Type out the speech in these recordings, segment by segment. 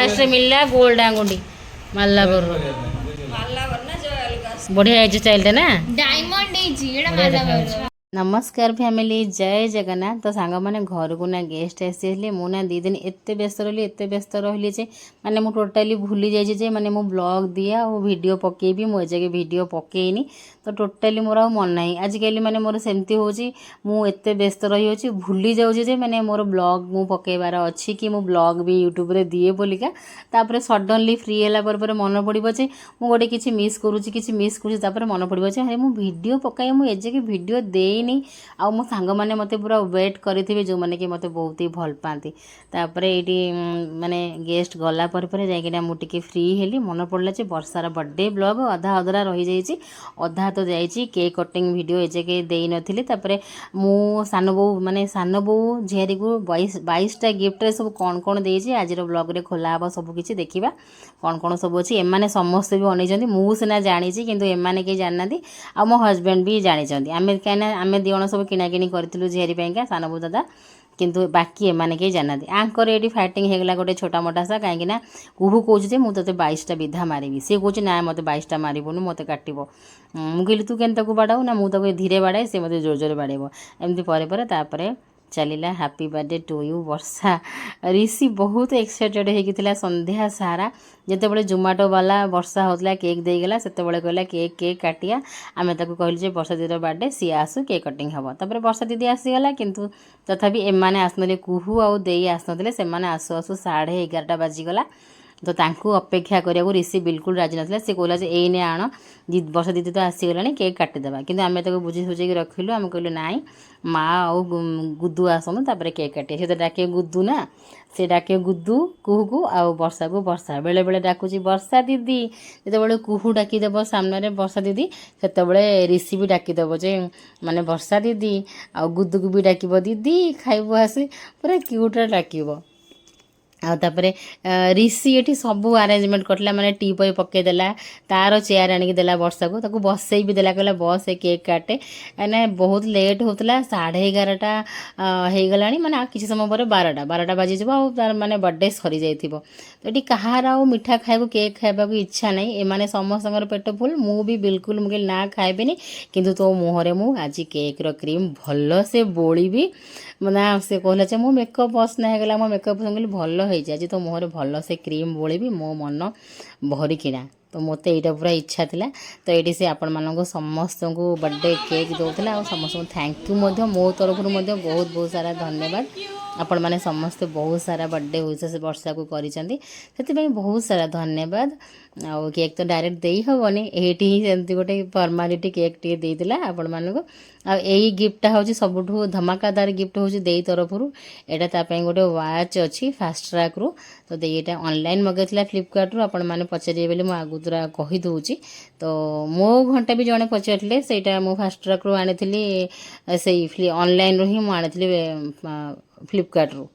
Last मिलला gold आंगुठी मालाबर बढ़िया है स्टाइल ना डायमंड है नमस्कार फैमिली जय जगन्नाथ। तो सांग मैंने घर को ना गेस्ट आसी मु ना 2 दिन एत व्यस्त रही एत व्यस्त रही जे माने मु टोटाली भूली जाइए माने मु ब्लॉग दिया और वीडियो पकेबी मुझे वीडियो पकेनी तो टोटाली मोर आ मन ना आजिकल माने मोर सेमती हो एत व्यस्त रही होची भूली जाऊँ माने मोर ब्लॉग मु पकेबार अच्छी कि मु ब्लॉग भी यूट्यूब रे दिए बोलिका तापर सडनली फ्री है मन पड़ो जे मु गोटे किसी मिस करुँची मन पड़ो अरे मु वीडियो पकाए मुझे एजे वीडियो देनी आ मो सांग मैंने मत पूरा वेट करेंगे जो मैंने कि मत बहुत ही भल पाती तापर ये माने गेस्ट गला जाइना मुझे फ्री हेली मन पड़ा जे वर्षार बर्थडे ब्लॉग अधा अधरा रही जाइए अधा तो जाइए केक कटिंग वीडियो एजे के दे नी तापर मु सान बो माने सान बो झीरी को 22टा गिफ्ट सब कौन कौन देती आज ब्लॉग रे खोला हे सबकि देखा कौन कौन सब अच्छी एमाने समस्ते भी अनेइछन्ति मु सिना जानी किंतु एमाने के जानना आ मो हस्बैंड भी जानी आमे कहीं आमे दिजण सब किणाकिणी करूँ झीरी पाइंका सान बो दादा किंतु बाकी एमाने कहीं जानना आंकर ये फाइटिंग होगला गोटे छोटा मोटा सा कहीं कुहू कहे मुझे 22टा विधा मारि सी कहे ना मत 22टा मारबुन मत काटब मुझे तू के बाड़ाऊ ना मुझे धीरे बाड़ाए सी मत जोर जोर बाड़ेब एमती पर चलिला हैप्पी बर्थडे टू यू वर्षा ऋषि बहुत एक्साइटेड होता संध्या सारा जिते जोमाटो वाला वर्षा होता केक देगला से कहला केक केक काटिया आम कहलु वर्षा दीदी बर्थडे सी आसु केक कटिंग हम तापर वर्षा दीदी आसीगला किंतु तथापि एमाने आसनले कुहू आउ देई आसनले से आसु आसु 11:30 बाजिगला तो तांकू अपेक्षा करिया ऋषि बिल्कुल राजी नथिला से कहला जे एने आण वर्षा दीदी तो आसीगलानी केक काटिदेबा किंतु आम बुझी सुझे रखिलु आम कहलु नाई माँ आउ गुद्दू आसनु तापर केक काटे से तो डाके गुद्दू ना से डाके गुद्दू कुहू को आउ वर्षा को वर्षा बेले बेले डाकुची वर्षा दीदी जिते कुहू डाकीदेव सामने वर्षा दीदी से ऋषि भी डाकीदेव जे माने वर्षा दीदी आउ गुद्दू को भी डाकिब दीदी खाइबू आसी पूरा क्यूट डाकिब आउे ऋषि ये सब आरेंजमेंट करला माने टी पई पकईदेला तार चेयर आणिक देला वर्षा को ताको बसई भी देला कहला बस केक काटे ना बहुत लेट होता 11:30 हो गला माने किसी समय पर 12टा बाजी तार माने बर्थडे सरी जाइथिबो तो ये कहार आ मिठा खाइबो केक खाइबा इच्छा नहीं एमाने समस्त पेट फुल मु भी बिल्कुल मुझे ना खाइबेनी किंतु तो मुहरे मु आज केक रो क्रीम भल से बोली ना से कहला मो मेकअप बस ना होगा मो मेकअप कहली भल आज तो मुहर भल से क्रीम बोली मो मन भरिकिना तो मत यहाँ पूरा इच्छा थिला तो ये से आपण मानक समस्त को बर्थडे केक दौला और समस्त थैंक यू मो तरफ बहुत बहुत सारा धन्यवाद आपण मैंने समस्ते बहुत सारा बर्थडे विशेष वर्षा को करी बहुत सारा धन्यवाद आउ केक तो डायरेक्ट दे हेनी ये सेमती गोटे फर्मालीटी केक टे देला आपण मानक आई गिफ्टा हूँ सबुठ धमाकादार गिफ्ट हूँ दे तरफ यहाँ तापाई गोटे वाच अच्छी फास्ट ट्रैक रू तो दे ये ऑनलाइन मगेला फ्लिपकार्ट रू आपण मैंने पचारे बोली मुझे आगुतरा कहीदे तो मो घंटा भी जड़े पचारे से मुझे फास्ट ट्रैक रू आनी से ऑनलाइन रू ही मुझे फ्लिपकार्ट रू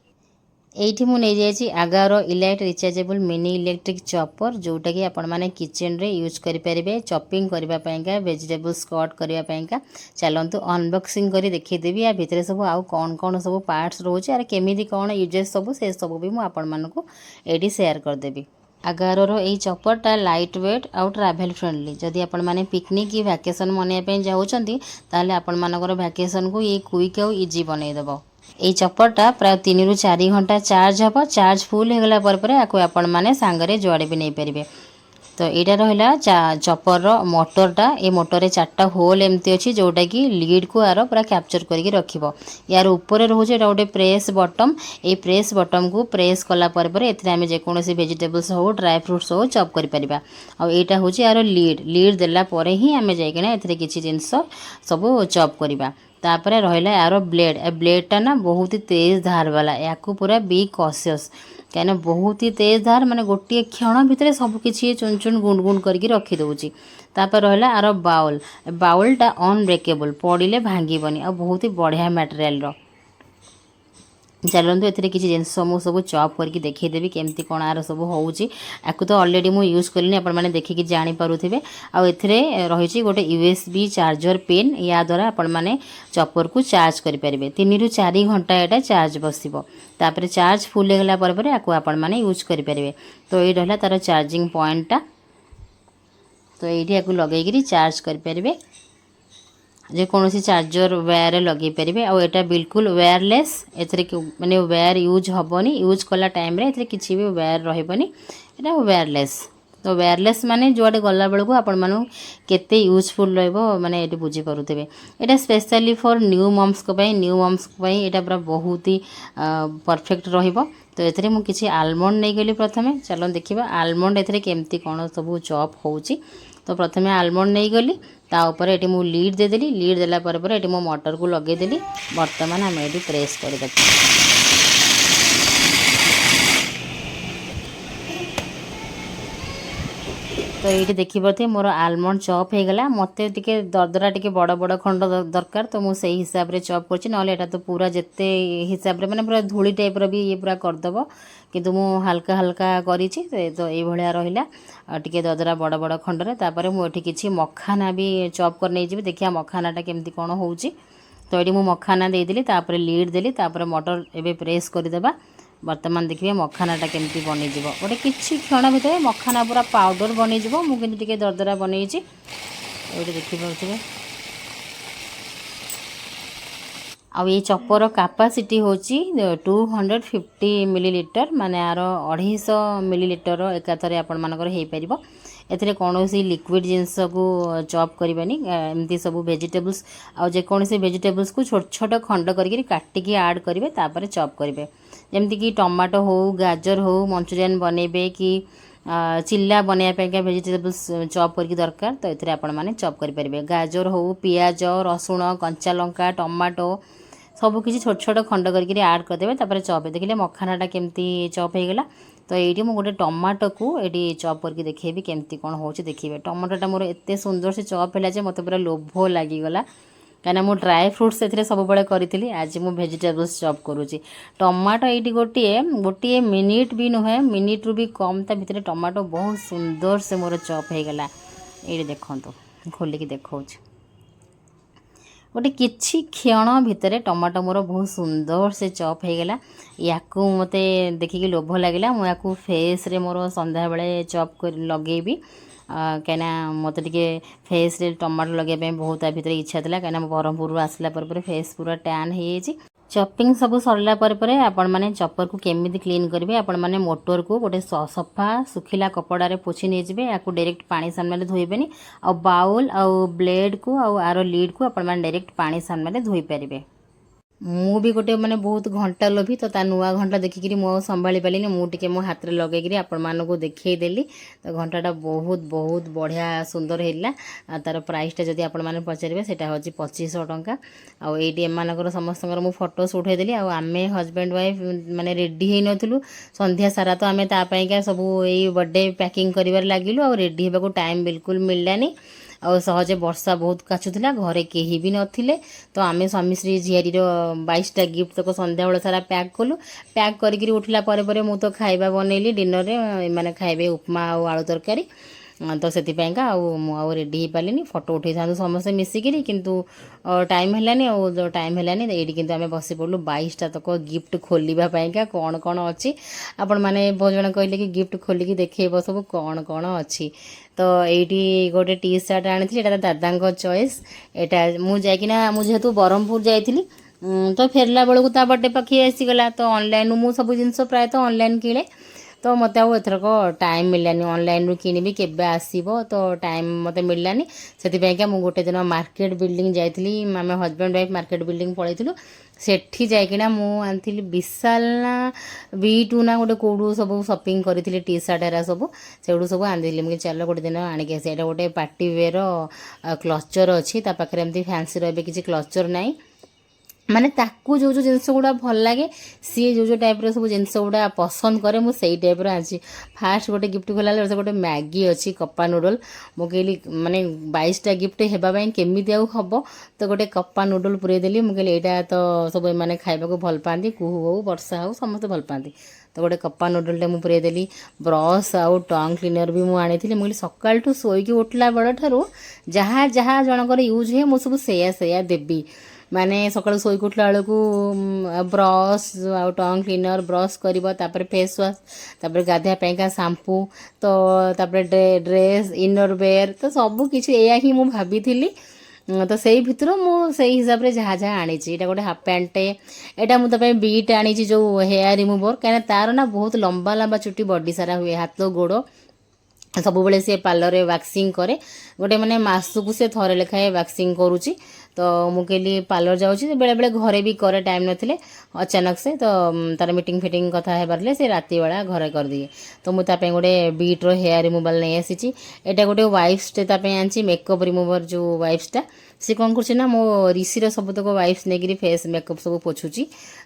एठी मु नहीं जाइए आगार elite rechargeable mini electric chopper जोटा कि आपण माने किचन रे यूज करि परिबे चॉपिंग करबा पयका वेजिटेबल्स कट करबा पयका चलंतु अनबॉक्सिंग करी देखि देबी या भितरे सब आउ कौन कौन सब पार्ट्स रोचे आर केमिति कौन यूजेस सब से सब भी मु आपण मानको एडी शेयर कर देबी आगार यही चॉपरटा लाइट वेट आउ ट्रैवल फ्रेंडली जदि आपण माने पिकनिक की वैकेशन मनैया जाउछंती ताले आपण मानकर वैकेशन को ये क्विक आउ इजी बनई देबो ये चॉपरटा प्राय 3 ରୁ 4 घंटा चार्ज हम चार्ज फुल होगला आपण मैंने सांगरे जुआड़े भी नहीं पारे तो यहाँ रहा चॉपर मोटरटा ये मोटर 4टा होल एमती अच्छी जोटा कि लीड को यार पूरा कैप्चर करके रखिबो यार ऊपर रोचे गोटे प्रेस बटम ये प्रेस बटम को प्रेस कलापर एमें जेकोसी वेजिटेबल्स हो ड्राई फ्रुट्स हो चॉप कर आईटा हूँ यार लीड देला ही आम जाइना किसी जिनस सब चॉप करवा तापर रहा यार ब्लेडटा ना बहुत ही तेज धार वाला या पूरा बी कॉशियस कहीं बहुत ही तेज धार माने गोटे क्षण भितर सबकि चुन चुन गुंड गुंड करके रखीदे तापर रहा यार बाउलटा अनब्रेकेबल पड़े भांगबनी आ बहुत ही बढ़िया मटेरियल चलतु ए किसी जिनस मुझे सब चॉप करके देखीदेवी केमती कौन आर सब होकू तो अलरेडी मुझे यूज कलिनी आपण मैंने देखिकी जापे आउ रही गोटे USB चार्जर पिन या द्वारा आपण मैंने चॉपर को चार्ज करेंगे 3 ରୁ 4 घंटा यहाँ चार्ज बसो तापर चार्ज फुल होगला आपको आपण मैंने यूज करेंगे। तो ये रहा तार चार्जिंग पॉइंटा तो ये लगे चार्ज करेंगे जेकोसी चार्जर वायर लगे पारे आटा बिल्कुल वायरलेस माने वायर यूज हेनी यूज कला टाइम रे किसी भी वायर रही एटा वायरलेस। तो वायरलेस माने जुआडे गला बेलू आपण मानु केते यूजफुल रहिबो माने एटी बुझी पारुथिबे। एटा स्पेशली फॉर न्यू मम्स को पई एटा पूरा बहुत ही परफेक्ट रहिबो। तो एथरे मु किछि आलमंड नै गेली प्रथमे चलो देखिबा आलमंड एथरे केमती कोन सब चॉप होउची। तो प्रथमे आलमंड नहीं गली ता ऊपर एटी मु लीड दे देली लीड देला पर एटी मो मोटर को लगे देली वर्तमान आम एटी प्रेस कर दे। तो ये देखिए मोर आलमंड चॉप हो गला मते टिके दरदरा टिके बड़ बड़ खंड दरकार तो मुझे हिसाब से चॉप करछि नले एटा तो पूरा जेते हिसाब रे माने पूरा धूली टाइप रो भी ये पूरा करदबो किंतु मु हल्का हल्का करिछि तो ये भलिया रहिला टिके दरदरा बड़ बड़ खंड रे तापर मु एठी किछि मखाना भी चॉप कर नै जिबे देखिया मखानाटा केमती कोन होउछि। तो ये मु मखाना दे देली तापर लीड देली तापर मोटर एबे प्रेस कर देबा वर्तमान देखिए मखानाटा केमती बनी जीवो गोटे किछि क्षण भितर मखाना पूरा पाउडर बनी जीवो मु किंतु टिके दरदरा बनैछि एटा देखि पाउथिबे। आ ये चॉपर कैपेसिटी होची 250 मिलीलीटर माने आर 250 मिलीलीटर एकाथरे आपण मानकर हे परिबो। एथरे कोनोसी लिक्विड जिंस को चॉप करबेनी एमती सब वेजिटेबल्स आ जे कोनोसी वेजिटेबल्स को छोट छोट खंड करके काटिकी ऐड करेंगे तापर चॉप करेंगे जमती कि टमाटो हो गाजर हो मंचूरियन बनेबे कि चिल्ला बनवाई वेजिटेबल्स चॉप करके दरकार तो ये आपण मैंने चॉप करेंगे गाजर हो पियाज रसुण कंचा लंका टमाटो सब किसी छोट छोट खंड करके ऐड करदे तापर चॉप देखिले मखानाटा केमती चॉप हो गला। तो ये मुझे गोटे टमाटो को ये चॉप करके देखेबी केमती कौन हो देखिए टमाटोटा मोर एत सुंदर से चॉप है मत पूरा लोभ लगिगला कहीं मु ड्राए फ्रुट्स से सब करी आज मु वेजिटेबल्स चॉप करुँची टमाटो ये गोटे गोटे मिनिट भी नुहे मिनिट रू भी कम ता भितर टमाटो बहुत सुंदर से मोर चॉप हो गला। ये देखो खोलिकी देखा गोटे किछि क्षण भितर टमाटो मोर बहुत सुंदर से चॉप हो गला या मते देखिकी लोभ लगे मुझे फेस रे मोर संध्या बेले चॉप कर लगेबी कहीं मत टे फेस रे टमाटो लगे बहुत भितर इच्छा था कहीं ब्रह्मपुर आसला फेस पूरा टैन हो चॉपिंग सब सरला आपण माने चॉपर को केमिति क्लीन करेंगे आपण माने मोटर को गोटे सफा सुखिला कपड़ा रे पोछि नै जिवे याकू डायरेक्ट पानी सामने धोइबेनी आ बाउल आ ब्लेड को आर लीड को आपण माने डायरेक्ट पानी सामने धोई पारिबे। मु भी गोटे माने बहुत घंटा लोभी तो ता नुआ घंटा देखिकी मु संभाली पारिनी मुझे मो हाथ में लगे आपण मानक देखईदेली तो घंटाटा बहुत बहुत बढ़िया सुंदर है तार प्राइसटा जदि आपण मैंने पचारे से हूँ 2500 टंका आईटी एमर समस्त मु फोटोस उठेदेली आमे हजबैंड वाइफ माने रेडी हो नथिलु संध्या सारा तो आमे तापाइका सब ये बर्थडे पैकिंग करिवार लागिलु आ रेडी होबाकू टाइम बिल्कुल मिललानी आ सहजे वर्षा बहुत काचुला घरे कहीं भी नथिले तो आमे स्वामी श्री झियारी 22टा गिफ्ट तक संध्या बेला सारा पैक कलु पैक करके उठला मु तो खाइबा बनैली डिनर रे माने खाइबे उपमा आ आलू तरकारी तो से रेडी हो पारे फोटो उठे था समस्ते मिसिकी किंतु टाइम है टाइम है ये किंतु आम बस पड़ू 22टा तक गिफ्ट खोलवाई कौन कौन अच्छी आपण मैंने बहुत जन कहले कि गिफ्ट खोलिकी देखेब सब कौन कौन अच्छी। तो ये गोटे टी सार्ट आनी दादा चॉइस यहाँ मुझे जेहेतु ब्रह्मपुर जाइली तो फेरला बेलू ता बर्थडे पाखे आसीगला तो ऑनलाइन मु सब जिनस प्राय तो ऑनलाइन किणे तो मत आथरक टाइम मिललानी ऑनलाइन रू किनिबी केबे आसीबो तो टाइम मत मिललानी से मु गोटे दिन मार्केट बिल्डिंग जाइली आम हजबैंड वाइफ मार्केट बिल्डिंग पलैलु सेठी जाइकिना मु आनी विशाल ना V2 ना गोटे कौड़ू सब शॉपिंग करी टी सार्ट एरा सब से सब आनी मुझे चल गोटे दिन आणिक आस गोटे पार्टी वेयर क्लचर अच्छी पाखे एमती फैंसी रे किसी क्लचर नाई ମାନେ ତାକୁ ଯେଉଁ ଯେଉଁ ଜିନିଷ ଗୁଡ଼ା ଭଲ ଲାଗେ ସିଏ ଯେଉଁ ଟାଇପ୍ର ସବୁ ଜିନିଷ ଗୁଡ଼ା ପସନ୍ଦ କରେ ମୁଁ ସେଇ ଟାଇପ୍ର ଆଣିଛି। ଫାଷ୍ଟ ଗୋଟେ ଗିଫ୍ଟ ଖୋଲାବେଳେ ସେ ଗୋଟେ ମ୍ୟାଗି ଅଛି କପା ନୁଡ଼ଲ। ମୁଁ କହିଲି ମାନେ 22ଟା ଗିଫ୍ଟ ହେବା ପାଇଁ କେମିତି ଆଉ ହେବ, ତ ଗୋଟେ କପା ନୁଡ଼ଲ ପୁରେଇ ଦେଲି। ମୁଁ କହିଲି ଏଇଟା ତ ସବୁ ଏମାନେ ଖାଇବାକୁ ଭଲ ପାଆନ୍ତି, କୁହୁ ହଉ ବର୍ଷା ହଉ ସମସ୍ତେ ଭଲ ପାଆନ୍ତି, ତ ଗୋଟେ କପା ନୁଡ଼ଲଟେ ମୁଁ ପୁରେଇ ଦେଲି। ବ୍ରସ୍ ଆଉ ଟଙ୍ଗ କ୍ଲିନର୍ ବି ମୁଁ ଆଣିଥିଲି। ମୁଁ କହିଲି ସକାଳଠୁ ଶୋଇକି ଉଠିଲା ବେଳଠାରୁ ଯାହା ଯାହା ଜଣଙ୍କର ୟୁଜ୍ ହୁଏ ମୁଁ ସବୁ ସେଇଆ ଦେବି। ମାନେ ସକାଳୁ ଶୋଇକି ଉଠିଲା ବେଳକୁ ବ୍ରସ୍ ଆଉ ଟଙ୍ଗ କ୍ଲିନର୍ ବ୍ରସ୍ କରିବ, ତାପରେ ଫେସ୍ ୱାଶ୍, ତାପରେ ଗାଧୋଇବା ପାଇଁକା ସାମ୍ପୁ, ତ ତାପରେ ଡ୍ରେସ୍ ଇନର୍ ୱେର୍, ତ ସବୁ କିଛି ଏଇଆ ହିଁ ମୁଁ ଭାବିଥିଲି। ତ ସେଇ ଭିତରୁ ମୁଁ ସେଇ ହିସାବରେ ଯାହା ଯାହା ଆଣିଛି। ଏଇଟା ଗୋଟେ ହାଫ୍ ପ୍ୟାଣ୍ଟଟେ, ଏଇଟା ମୁଁ ତା ପାଇଁ ବିଟ୍ ଆଣିଛି ଯେଉଁ ହେୟାର୍ ରିମୁଭର୍, କାହିଁକିନା ତା'ର ନା ବହୁତ ଲମ୍ବା ଲମ୍ବା ଚୁଟି ବଡ଼ି ସାରା ହୁଏ, ହାତ ଗୋଡ଼ ସବୁବେଳେ ସେ ପାର୍ଲରରେ ୱାକ୍ସିଂ କରେ। ଗୋଟେ ମାନେ ମାସକୁ ସେ ଥରେ ଲେଖାଏଁ ୱାକ୍ସିଂ କରୁଛି। ତ ମୁଁ କହିଲି ପାର୍ଲର ଯାଉଛି, ବେଳେବେଳେ ଘରେ ବି କରେ ଟାଇମ୍ ନଥିଲେ ଅଚାନକ ସେ, ତ ତାର ମିଟିଂ ଫିଟିଂ କଥା ହେବାରଥିଲେ ସେ ରାତି ବେଳା ଘରେ କରିଦିଏ। ତ ମୁଁ ତା ପାଇଁ ଗୋଟେ ବିଟ୍ର ହେୟାର୍ ରିମୁଭାଲ୍ ନେଇ ଆସିଛି। ଏଇଟା ଗୋଟେ ୱାଇପ୍ସଟେ ତା ପାଇଁ ଆଣିଛି, ମେକଅପ୍ ରିମୁଭର୍ ଯେଉଁ ୱାଇପ୍ସଟା। ସେ କ'ଣ କରୁଛି ନା ମୋ ରିସିର ସବୁତକ ୱାଇପ୍ସ ନେଇକିରି ଫେସ୍ ମେକଅପ୍ ସବୁ ପୋଛୁଛି।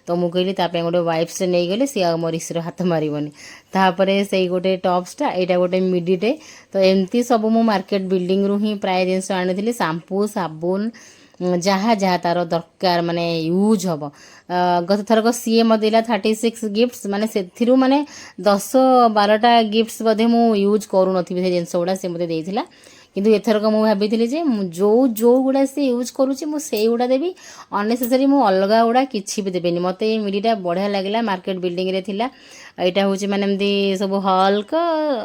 ତ ମୁଁ କହିଲି ତା ପାଇଁ ଗୋଟେ ୱାଇପ୍ସଟେ ନେଇଗଲେ ସିଏ ଆଉ ମୋ ରିସିର ହାତ ମାରିବନି। ତାପରେ ସେଇ ଗୋଟେ ଟପ୍ସଟା, ଏଇଟା ଗୋଟେ ମିଡ଼ିଟେ। ତ ଏମିତି ସବୁ ମୁଁ ମାର୍କେଟ ବିଲ୍ଡିଂରୁ ହିଁ ପ୍ରାୟ ଜିନିଷ ଆଣିଥିଲି, ସାମ୍ପୁ ସାବୁନ ଯାହା ଯାହା ତା'ର ଦରକାର ମାନେ ୟୁଜ୍ ହେବ। ଗତ ଥରକ ସିଏ ମୋତେ ଦେଇଲା 36 ଗିଫ୍ଟସ୍, ମାନେ ସେଥିରୁ ମାନେ 10-12ଟା ଗିଫ୍ଟସ୍ ବୋଧେ ମୁଁ ୟୁଜ୍ କରୁନଥିବି ସେ ଜିନିଷ ଗୁଡ଼ା ସେ ମୋତେ ଦେଇଥିଲା। କିନ୍ତୁ ଏଥରକ ମୁଁ ଭାବିଥିଲି ଯେ ଯେଉଁ ଗୁଡ଼ା ସେ ୟୁଜ୍ କରୁଛି ମୁଁ ସେଇଗୁଡ଼ା ଦେବି, ଅନନେସେସାରୀ ମୁଁ ଅଲଗା ଗୁଡ଼ା କିଛି ବି ଦେବିନି। ମୋତେ ଏଇ ମିଡ଼ିଟା ବଢ଼ିଆ ଲାଗିଲା, ମାର୍କେଟ ବିଲ୍ଡିଂରେ ଥିଲା। ଏଇଟା ହେଉଛି ମାନେ ଏମିତି ସବୁ ହଲ୍କ,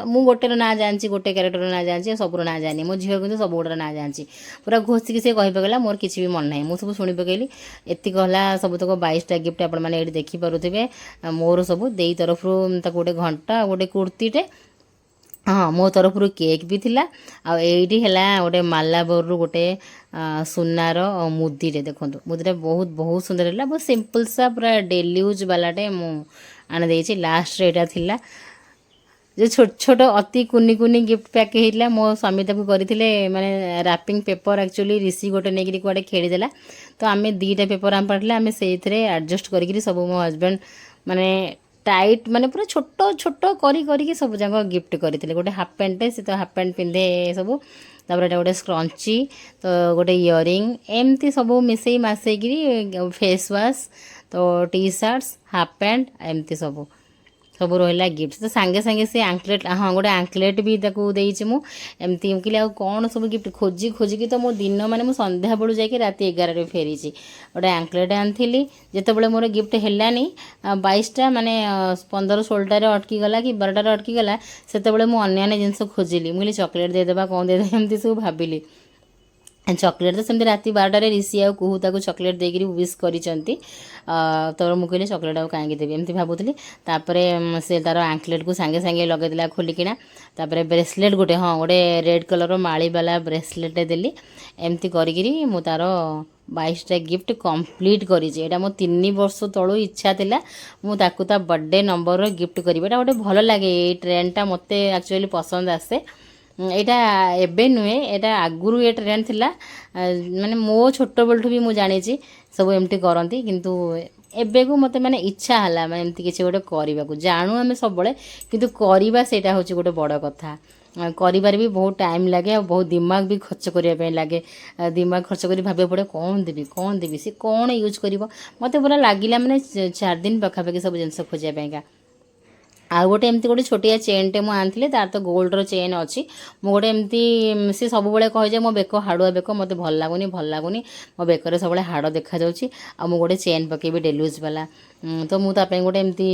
ମୁଁ ଗୋଟେର ନାଁ ଜାଣିଛି, ଗୋଟେ କ୍ୟାରେକ୍ଟରର ନାଁ ଜାଣିଛି, ସବୁର ନାଁ ଜାଣିନି। ମୋ ଝିଅ କିନ୍ତୁ ସବୁ ଗୁଡ଼ାର ନାଁ ଜାଣିଛି, ପୁରା ଘୋଷିକି ସେ କହି ପକେଇଲା, ମୋର କିଛି ବି ମନେ ନାହିଁ। ମୁଁ ସବୁ ଶୁଣି ପକେଇଲି। ଏତିକି ହେଲା ସବୁତକ 22ଟା ଗିଫ୍ଟ ଆପଣମାନେ ଏଇଠି ଦେଖିପାରୁଥିବେ। ମୋର ସବୁ ଦେଇ ତରଫରୁ ତାକୁ ଗୋଟେ ଘଣ୍ଟା ଆଉ ଗୋଟେ କୁର୍ତ୍ତୀଟେ, ହଁ ମୋ ତରଫରୁ କେକ୍ ବି ଥିଲା। ଆଉ ଏଇଠି ହେଲା ଗୋଟେ ମାଲାବରରୁ ଗୋଟେ ସୁନାର ମୁଦିଟେ, ଦେଖନ୍ତୁ ମୁଦିଟା ବହୁତ ବହୁତ ସୁନ୍ଦର ହେଲା, ବହୁତ ସିମ୍ପଲ୍ ସା ପୁରା ଡେଲି ୟୁଜ୍ ବାଲାଟେ ମୁଁ ଆଣିଦେଇଛି। ଲାଷ୍ଟରେ ଏଇଟା ଥିଲା ଯେ ଛୋଟ ଛୋଟ ଅତି କୁନି କୁନି ଗିଫ୍ଟ ପ୍ୟାକ୍ ହେଇଥିଲା। ମୋ ସ୍ୱାମୀ ତାକୁ କରିଥିଲେ ମାନେ ରାପିଂ ପେପର୍, ଆକ୍ଚୁଆଲି ରିସି ଗୋଟେ ନେଇକିରି କୁଆଡ଼େ ଖେଳିଦେଲା, ତ ଆମେ 2ଟା ପେପର୍ ଆମ ପାଠିଲା, ଆମେ ସେଇଥିରେ ଆଡ଼ଜଷ୍ଟ କରିକିରି ସବୁ ମୋ ହଜବେଣ୍ଡ ମାନେ ଟାଇଟ୍ ମାନେ ପୁରା ଛୋଟ ଛୋଟ କରିକି ସବୁ ଯାକ ଗିଫ୍ଟ କରିଥିଲେ। ଗୋଟେ ହାଫ୍ ପ୍ୟାଣ୍ଟଟେ, ସେ ତ ହାଫ୍ ପ୍ୟାଣ୍ଟ ପିନ୍ଧେ ସବୁ, ତାପରେ ଏଇଟା ଗୋଟେ ସ୍କ୍ରଞ୍ଚି, ତ ଗୋଟେ ଇୟରିଂ, ଏମିତି ସବୁ ମିଶେଇ ମାସେଇକିରି ଫେସ୍ ୱାଶ୍, ତ ଟି ସାର୍ଟସ୍, ହାଫ୍ ପ୍ୟାଣ୍ଟ, ଏମିତି ସବୁ ରହିଲା ଗିଫ୍ଟ। ତ ସାଙ୍ଗେ ସାଙ୍ଗେ ସେ ଆଙ୍କଲେଟ୍, ହଁ ଗୋଟେ ଆଙ୍କଲେଟ୍ ବି ତାକୁ ଦେଇଛି ମୁଁ। ଏମିତି ମୁଁ କହିଲି ଆଉ କ'ଣ ସବୁ ଗିଫ୍ଟ ଖୋଜିକି ତ ମୋ ଦିନ ମାନେ ମୁଁ ସନ୍ଧ୍ୟାବେଳୁ ଯାଇକି ରାତି 11ରେ ଫେରିଛି। ଗୋଟେ ଆଙ୍କଲେଟ୍ ଆଣିଥିଲି, ଯେତେବେଳେ ମୋର ଗିଫ୍ଟ ହେଲାନି 22ଟା ମାନେ 15-16ଟାରେ ଅଟକିଗଲା କି 12ଟାରେ ଅଟକିଗଲା, ସେତେବେଳେ ମୁଁ ଅନ୍ୟାନ୍ୟ ଜିନିଷ ଖୋଜିଲି। ମୁଁ କହିଲି ଚକୋଲେଟ୍ ଦେଇଦେବା, କ'ଣ ଦେଇଦେବା, ଏମିତି ସବୁ ଭାବିଲି। ଚକୋଲେଟ୍ ତ ସେମିତି ରାତି 12ଟାରେ ରିସି ଆଉ କୁହୁ ତାକୁ ଚକୋଲେଟ୍ ଦେଇକିରି ୱିଶ୍ କରିଛନ୍ତି। ତ ମୁଁ କହିଲି ଚକୋଲେଟ୍ ଆଉ କାହିଁକି ଦେବି, ଏମିତି ଭାବୁଥିଲି। ତାପରେ ସେ ତା'ର ଆଙ୍କଲେଟ୍କୁ ସାଙ୍ଗେ ସାଙ୍ଗେ ଲଗେଇଦେଲା ଖୋଲିକିନା। ତାପରେ ବ୍ରେସଲେଟ୍ ଗୋଟେ, ହଁ ଗୋଟେ ରେଡ଼୍ କଲର୍ର ମାଳିବାଲା ବ୍ରେସଲେଟ୍ଟେ ଦେଲି। ଏମିତି କରିକିରି ମୁଁ ତା'ର 22ଟା ଗିଫ୍ଟ କମ୍ପ୍ଲିଟ୍ କରିଛି। ଏଇଟା ମୋ 3 ବର୍ଷ ତଳୁ ଇଚ୍ଛା ଥିଲା ମୁଁ ତାକୁ ତା ବର୍ଥଡ଼େ ନମ୍ବରର ଗିଫ୍ଟ କରିବି। ଏଇଟା ଗୋଟେ ଭଲ ଲାଗେ, ଏଇ ଟ୍ରେଣ୍ଡଟା ମୋତେ ଆକ୍ଚୁଆଲି ପସନ୍ଦ ଆସେ। ଏଇଟା ଏବେ ନୁହେଁ, ଏଇଟା ଆଗରୁ ଏ ଟ୍ରେଣ୍ଡ ଥିଲା, ମାନେ ମୋ ଛୋଟବେଳଠୁ ବି ମୁଁ ଜାଣିଛି ସବୁ ଏମିତି କରନ୍ତି। କିନ୍ତୁ ଏବେକୁ ମୋତେ ମାନେ ଇଚ୍ଛା ହେଲା ମାନେ ଏମିତି କିଛି ଗୋଟେ କରିବାକୁ। ଜାଣୁ ଆମେ ସବୁବେଳେ, କିନ୍ତୁ କରିବା ସେଇଟା ହେଉଛି ଗୋଟେ ବଡ଼ କଥା। କରିବାରେ ବି ବହୁତ ଟାଇମ୍ ଲାଗେ, ଆଉ ବହୁତ ଦିମାଗ ବି ଖର୍ଚ୍ଚ କରିବା ପାଇଁ ଲାଗେ। ଦିମାଗ ଖର୍ଚ୍ଚ କରି ଭାବିବାକୁ ପଡ଼େ କ'ଣ ଦେବି ସେ କ'ଣ ୟୁଜ୍ କରିବ। ମୋତେ ପୁରା ଲାଗିଲା ମାନେ 4 ଦିନ ପାଖାପାଖି ସବୁ ଜିନିଷ ଖୋଜିବା ପାଇଁକା। ଆଉ ଗୋଟେ ଏମିତି ଗୋଟେ ଛୋଟିଆ ଚେନ୍ଟେ ମୁଁ ଆଣିଥିଲି, ତା'ର ତ ଗୋଲ୍ଡର ଚେନ୍ ଅଛି। ମୁଁ ଗୋଟେ ଏମିତି ସେ ସବୁବେଳେ କହେ ଯେ ମୋ ବେକ ହାଡ଼ୁଆ ବେକ, ମୋତେ ଭଲ ଲାଗୁନି ମୋ ବେକରେ ସବୁବେଳେ ହାଡ଼ ଦେଖାଯାଉଛି, ଆଉ ମୁଁ ଗୋଟେ ଚେନ୍ ପକେଇବି ଡେଲି ୟୁଜ୍ ବାଲା। ତ ମୁଁ ତା ପାଇଁ ଗୋଟେ ଏମିତି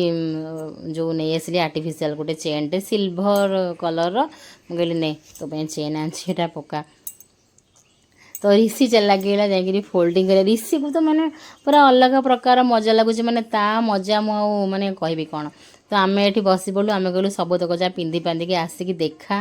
ଯେଉଁ ନେଇ ଆସିଲି ଆର୍ଟିଫିସିଆଲ୍ ଗୋଟେ ଚେନ୍ଟେ ସିଲଭର କଲର୍ର। ମୁଁ କହିଲି ନେ ତୋ ପାଇଁ ଚେନ୍ ଆଣିଛି, ଏଇଟା ପକା। ତ ରିସି ଲାଗିଲା ଯାଇକିରି ଫୋଲ୍ଡିଂ କରିବା। ରିସିକୁ ତ ମାନେ ପୁରା ଅଲଗା ପ୍ରକାର ମଜା ଲାଗୁଛି, ମାନେ ତା ମଜା ମୁଁ ଆଉ ମାନେ କହିବି କ'ଣ। ତ ଆମେ ଏଠି ବସି ପଡ଼ିଲୁ, ଆମେ କହିଲୁ ସବୁତକ ଯାହା ପିନ୍ଧି ପାନ୍ଧିକି ଆସିକି ଦେଖା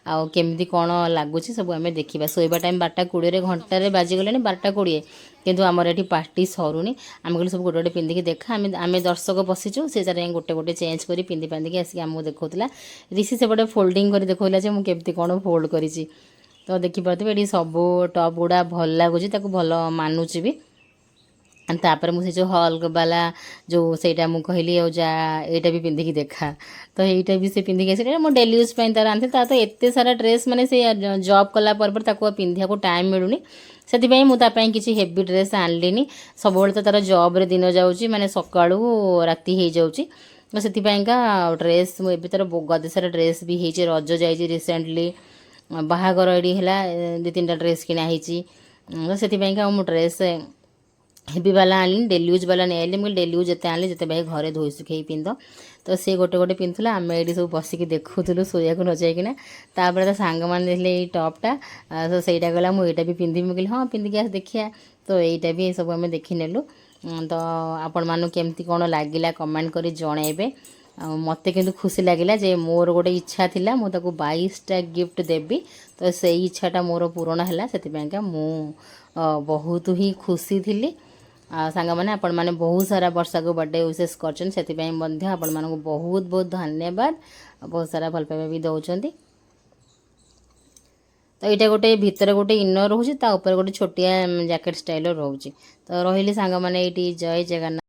ଆଉ କେମିତି କ'ଣ ଲାଗୁଛି ସବୁ ଆମେ ଦେଖିବା। ଶୋଇବା ଟାଇମ୍ 12:20ରେ, ଘଣ୍ଟାରେ ବାଜିଗଲାଣି 12:20, କିନ୍ତୁ ଆମର ଏଠି ପାର୍ଟି ସରୁନି। ଆମେ କହିଲୁ ସବୁ ଗୋଟେ ଗୋଟେ ପିନ୍ଧିକି ଦେଖା। ଆମେ ଦର୍ଶକ ବସିଛୁ, ସେ ତାର ଯାଇ ଗୋଟେ ଗୋଟେ ଚେଞ୍ଜ କରି ପିନ୍ଧି ପାନ୍ଧିକି ଆସିକି ଆମକୁ ଦେଖାଉଥିଲା। ରିସି ସେପଟେ ଫୋଲ୍ଡିଂ କରି ଦେଖାଉଥିଲା ଯେ ମୁଁ କେମିତି କ'ଣ ଫୋଲ୍ଡ କରିଛି। ତ ଦେଖିପାରୁଥିବେ ଏଠି ସବୁ ଟପ୍ ଗୁଡ଼ା ଭଲ ଲାଗୁଛି, ତାକୁ ଭଲ ମାନୁଛି ବି। तापर मुझे जो हॉल वाला जो सेटा मु कहली और जा एटा भी पिंधिकी देखा तो एटा भी से पिंधिकी आसी मो डेली यूज ପାଇଁ ତାର ଆଣିଥିଲି ତା ତ ଏତେ ସାରା ଡ୍ରେସ୍ ମାନେ ସେ ଜବ୍ କଲା ପରେ ତାକୁ ପିନ୍ଧିବାକୁ ଟାଇମ୍ ମିଳୁନି ସେଥିପାଇଁ ମୁଁ ତା ପାଇଁ କିଛି ହେଭି ଡ୍ରେସ୍ ଆଣିଲିନି ସବୁବେଳେ ତ ତାର ଜବ୍ରେ ଦିନ ଯାଉଛି ମାନେ ସକାଳୁ ରାତି ହେଇଯାଉଛି ତ ସେଥିପାଇଁକା ଡ୍ରେସ୍ ମୁଁ ଏବେ ତାର ଗଦେ ସାରା ଡ୍ରେସ୍ ବି ହେଇଛି ରଜ ଯାଇଛି ରିସେଣ୍ଟଲି ବାହାଘର ଏଠି ହେଲା 2-3ଟା ଡ୍ରେସ୍ କିଣା ହେଇଛି ତ ସେଥିପାଇଁକା ମୁଁ ଡ୍ରେସ୍ हेवी वाला आनी डेली यूज वाला नहीं आइले मुझे डेली यूज जिते आनी जिते भाई घरे धोई सुखी पिंध तो सी गोटे गोटे पिंधुला आम ये सब बसिक देखुलु शोया को न जाइकिना तापर तो सांग मैंने देखले ये टॉपटा तो सहीटा गला मुझे भी पिंधि मुझे हाँ पिंधिक आस देखिया तो यहीटा भी सब आम देखी नेलु तो आपण मानू केमती कौन लगिला कमेंट करी जणेबे मते किंतु खुशी लगिला जे मोर गोटे इच्छा थिला मु ताको 22टा गिफ्ट देबी तो से इच्छाटा मोर पूर्ण है से मु बहुत ही खुशी थी सांग मैंने आपण मैंने बहुत सारा वर्षा को बर्थडे विशेष करछन सेति आपण मानक बहुत बहुत धन्यवाद बहुत सारा भल पाइबा भी दौरान तो यहाँ गोटे भितर गोटे इनर रोचे ता ऊपर गोटे छोटिया जैकेट स्टाइल रोचे तो रही सांग मैंने ये जय जगन्नाथ।